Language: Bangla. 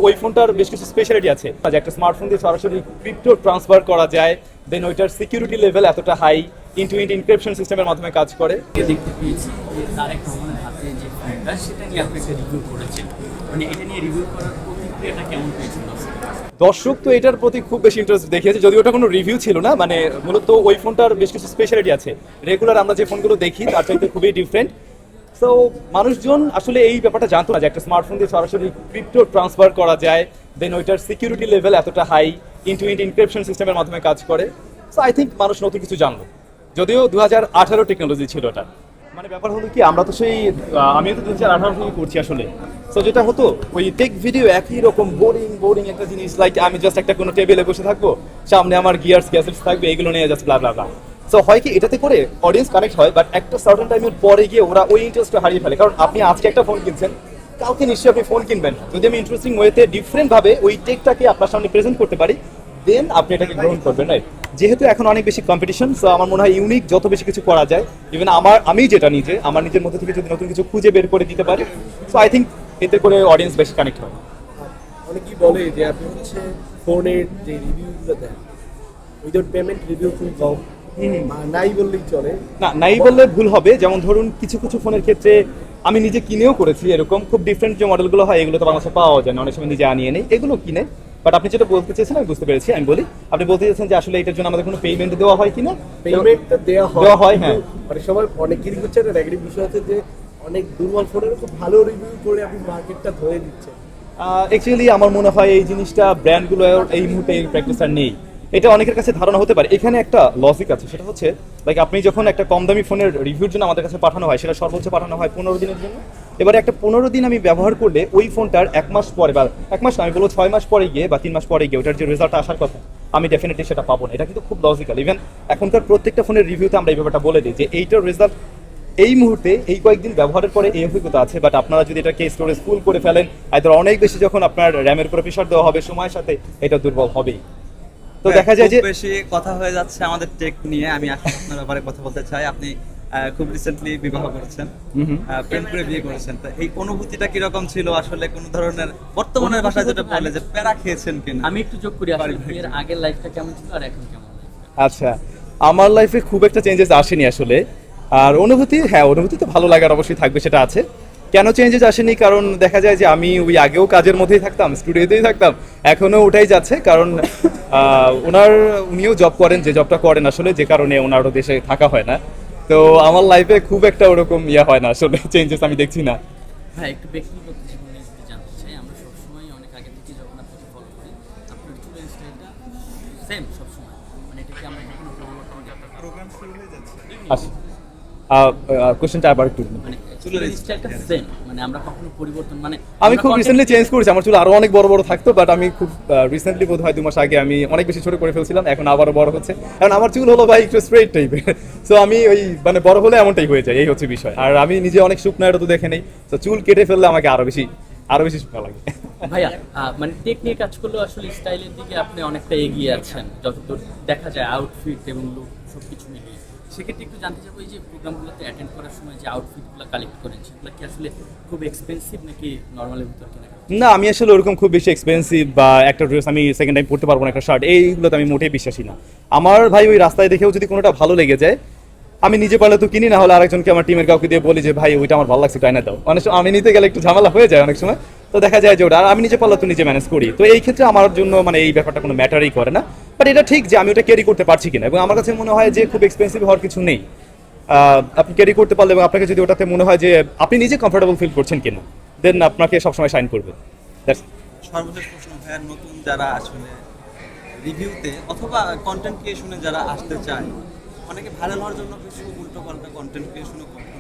ওই ফোনটার বেশ কিছু স্পেশালিটি আছে, যে একটা স্মার্টফোন দিয়ে সরাসরি ক্রিপ্টো ট্রান্সফার করা যায়, দেন ওইটার সিকিউরিটি লেভেল এতটা হাই, ইন্টু ইনক্রিপশন সিস্টেমের মাধ্যমে কাজ করে। দেখতে পেয়েছি যে তারেক রহমানের হাতে যে ফোনটা সেটা নিয়ে আপনি একটা রিভিউ করেছেন, মানে এটা নিয়ে রিভিউ করার প্রতিক্রিয়াটা কেমন পেয়েছিল? দর্শক তো এটার প্রতি খুব বেশি ইন্টারেস্ট দেখিয়েছে, যদি ওটা কোনো রিভিউ ছিল না, মানে মূলত ওই ফোনটার বেশ কিছু স্পেশালিটি আছে, রেগুলার আমরা যে ফোনগুলো দেখি তার চাইতে খুবই ডিফারেন্ট। সো মানুষজন আসলে এই ব্যাপারটা জানতো না যে একটা স্মার্টফোন দিয়ে সরাসরি ক্রিপ্টো ট্রান্সফার করা যায়, দেন ওইটার সিকিউরিটি লেভেল এতটা হাই, ইন্টু ইনক্রিপশন সিস্টেমের মাধ্যমে কাজ করে। সো আই থিঙ্ক মানুষ নতুন কিছু জানলো, যদিও 2018 টেকনোলজি ছিল ওটা। মানে ব্যাপার হলো কি, আমরা তো সেই আমিও তো 2018 থেকে করছি আসলে। সো যেটা হতো ওই টেক ভিডিও একই রকম বোরিং একটা জিনিস, লাইক আমি জাস্ট একটা কোনো টেবিলে বসে থাকবো, সামনে আমার গিয়ার্স গ্যাজেটস থাকবে, এগুলো নিয়ে জাস্ট ব্লা ব্লা ব্লা। সো হয় কি, এটাতে করে অডিয়েন্স কানেক্ট হয়, বাট একটা সার্টেন টাইমের পরে গিয়ে ওরা ওই ইন্টারেস্টটা হারিয়ে ফেলে। কারণ আপনি আজকে একটা ফোন কিনছেন, কাউকে নিশ্চয়ই আপনি ফোন কিনবেন। যদি আমি ইন্টারেস্টিং ওয়েতে ডিফারেন্ট ভাবে ওই টেকটাকে আপনার সামনে প্রেজেন্ট করতে পারি, দেন আপনি এটাকে গ্রহণ করবেন, রাইট? যেহেতু এখন অনেক বেশি কম্পিটিশন, সো আমার মনে হয় ইউনিক যত বেশি কিছু করা যায়, ইভেন আমি যেটা আমার নিজের মধ্যে থেকে যদি নতুন কিছু খুঁজে বের করে দিতে পারি, সো আই থিঙ্ক এতে করে অডিয়েন্স বেশি কানেক্ট হয়। অনেকেই বলে যে আপনি হচ্ছে ফোনের যে রিভিউগুলো দেন উইদাউট পেমেন্ট রিভিউ খুব কম, নাই বললেই চলে। না, নাই বললে ভুল হবে। যেমন ধরুন কিছু কিছু ফোনের ক্ষেত্রে আমি নিজে কিনেও করেছি, এরকম খুব ডিফারেন্ট যে মডেলগুলো হয় এগুলো তো বাংলাদেশে পাওয়া যায় না, অনেক সময় নিজে আনিয়ে নেই, এগুলো কিনে। বাট আপনি যেটা বলতে চেয়েছেন আমি বুঝতে পেরেছি, আমি বলি আপনি বলতে চাইছেন যে আসলে এটার জন্য আমাদের কোনো পেমেন্ট দেওয়া হয় কিনা। পেমেন্ট তো দেওয়া হয়, হ্যাঁ। অনেক সময় অনেকেরই হচ্ছে একটা নেগেটিভ বিষয় আছে যে অনেক দুর্বল ফোনের খুব ভালো রিভিউ করে আপনি মার্কেটটা ধরে দিচ্ছেন। অ্যাকচুয়ালি আমার মনে হয় এই জিনিসটা ব্র্যান্ডগুলো এই মুহূর্তে এই প্র্যাকটিসটা নেই। এটা অনেকের কাছে ধারণা হতে পারে। এখানে একটা লজিক আছে, সেটা হচ্ছে লাইক আপনি যখন একটা কম দামি ফোনের রিভিউর জন্য আমাদের কাছে পাঠানো হয়, সেটা সর্বোচ্চ পাঠানো হয় 15 দিনের জন্য। এবারে একটা 15 দিন আমি ব্যবহার করলে ওই ফোনটার 1 মাস পরে, বা 1 মাস না, আমি বলবো 6 মাস পরে গিয়ে বা 3 মাস পরে গিয়ে ওটার যে রেজাল্ট আসার কথা, আমি ডেফিনেটলি সেটা পাবো না। এটা কিন্তু খুব লজিক্যাল। ইভেন এখনকার প্রত্যেকটা ফোনের রিভিউতে আমরা এই ব্যাপারটা বলে দিই যে এইটার রেজাল্ট এই মুহূর্তে এই কয়েকদিন ব্যবহারের পরে এই অভিজ্ঞতা আছে, বাট আপনারা যদি এটাকে স্টোরেজ ফুল করে ফেলেন, আইদার অনেক বেশি যখন আপনার র্যামের উপরে প্রেশার দেওয়া হবে, সময়ের সাথে এটা দুর্বল হবেই। তো দেখা যায় যে বেশি কথা হয়ে যাচ্ছে আমাদের টেক নিয়ে। আমি আসলে আপনার ব্যাপারে কথা বলতে চাই। আপনি খুব রিসেন্টলি বিবাহ করেছেন, প্রেম করে বিয়ে করেছেন, তো এই অনুভূতিটা কিরকম ছিল আসলে? কোন ধরনের বর্তমানের ভাষায় যেটা বলে যে প্যারা খেয়েছেন কিনা? আমি একটু যোগ করি, আসলে এর আগের লাইফটা কেমন ছিল আর এখন কেমন? আচ্ছা, আমার লাইফে খুব একটা চেঞ্জেস আসেনি আসলে। আর অনুভূতি তো ভালো লাগার অবশ্যই থাকবে, সেটা আছে। কেন চেঞ্জেস আসেনি? কারণ দেখা যায় যে আমি ওই আগেও কাজের মধ্যেই থাকতাম, স্টুডিওতেই থাকতাম, এখনো ওটাই যাচ্ছে। কারণ উনিও জব করেন, যে জবটা করেন আসলে, যে কারণে ওনারও দেশে থাকা হয় না। তো আমার লাইফে খুব একটা ওরকম হয় না আসলে, চেঞ্জেস আমি দেখছি না। হ্যাঁ, একটু ব্যক্তিগত জীবনে যদি জানতে চাই, আমরা সবসময় অনেক আগে থেকে যখন আপনাকে ফলো করি, আপনার চুলের স্টাইলটা সেম সবসময়, মানে এটা কি আমরা কখনো পরিবর্তন দেখতে পারি? প্রোগ্রাম শুরু হয়ে যাচ্ছে। আচ্ছা, কোশ্চেনটা আবার একটু। মানে চুলের স্টাইলটা সেম, মানে আমরা কখনো পরিবর্তন, মানে আমি খুব রিসেন্টলি চেঞ্জ করেছি। আমার চুল আরো অনেক বড় বড় থাকতো, বাট আমি খুব রিসেন্টলি, বোধ হয় 2 মাস আগে, আমি অনেক বেশি ছোট করে ফেলছিলাম, এখন আবারও বড় হচ্ছে। কারণ আমার চুল হলো ভাই একটু স্ট্রেট টাইপের, সো আমি ওই মানে বড় হলে এমনটাই হয়ে যায়, এই হচ্ছে বিষয়। আর আমি নিজে অনেক শুকনো, এটা তো দেখে নেই, তো চুল কেটে ফেললে আমাকে আরো বেশি শুকনো লাগে। ভাইয়া, মানে টেক নিয়ে কাজ করলেও আসলে স্টাইলের দিকে আপনি অনেকটা এগিয়ে আছেন যতদূর দেখা যায়, আউটফিট এবং লুক সবকিছু মিলিয়ে। সেক্ষেত্রে একটু জানতে চাবো, এই যে প্রোগ্রামগুলোতে অ্যাটেন্ড করার সময় যে আউটফিটগুলো কালেক্ট করেন, সেগুলো কি আসলে খুব এক্সপেন্সিভ নাকি নর্মালের ভিতর কেনা? না, আমি আসলে ওরকম খুব বেশি এক্সপেন্সিভ বা একটা ড্রেস আমি সেকেন্ড টাইম পরতে পারবো না, একটা শার্ট, এইগুলোতে আমি মোটেই বিশ্বাসী না। আমার ভাই ওই রাস্তায় দেখেও যদি কোনোটা ভালো লেগে যায়, আমি নিজে পারলে তো কিনি, না হলে আরেকজনকে, আমার টিমের কাউকে দিয়ে বলি যে ভাই ওইটা আমার ভালো লাগছে, তাই না দাও। অনেক সময় আমি নিতে গেলে একটু ঝামেলা হয়ে যায় অনেক সময়, তো দেখা যায় যে ওটা আর আমি নিজে পারলে তো নিজে ম্যানেজ করি। তো এই ক্ষেত্রে আমার জন্য মানে এই ব্যাপারটা কোনো ম্যাটারই করে না। বাট এটা ঠিক যে আমি ওটা ক্যারি করতে পারছি কিনা, এবং আমার কাছে মনে হয় যে খুব এক্সপেন্সিভ হওয়ার কিছু নেই। আপনি ক্যারি করতে পারলে এবং আপনাকে যদি ওটাতে মনে হয় যে আপনি নিজে কমফোর্টেবল ফিল করছেন কিনা, দেন আপনাকে সবসময় শাইন করবে। সর্বশেষ প্রশ্ন ভাইয়া, নতুন যারা আসলে রিভিউতে অথবা কন্টেন্ট ক্রিয়েশনে যারা আসতে চায়, অনেকে ভাইরাল হওয়ার জন্য কিছু উল্টো পাল্টা কন্টেন্ট ক্রিয়েশনও করে,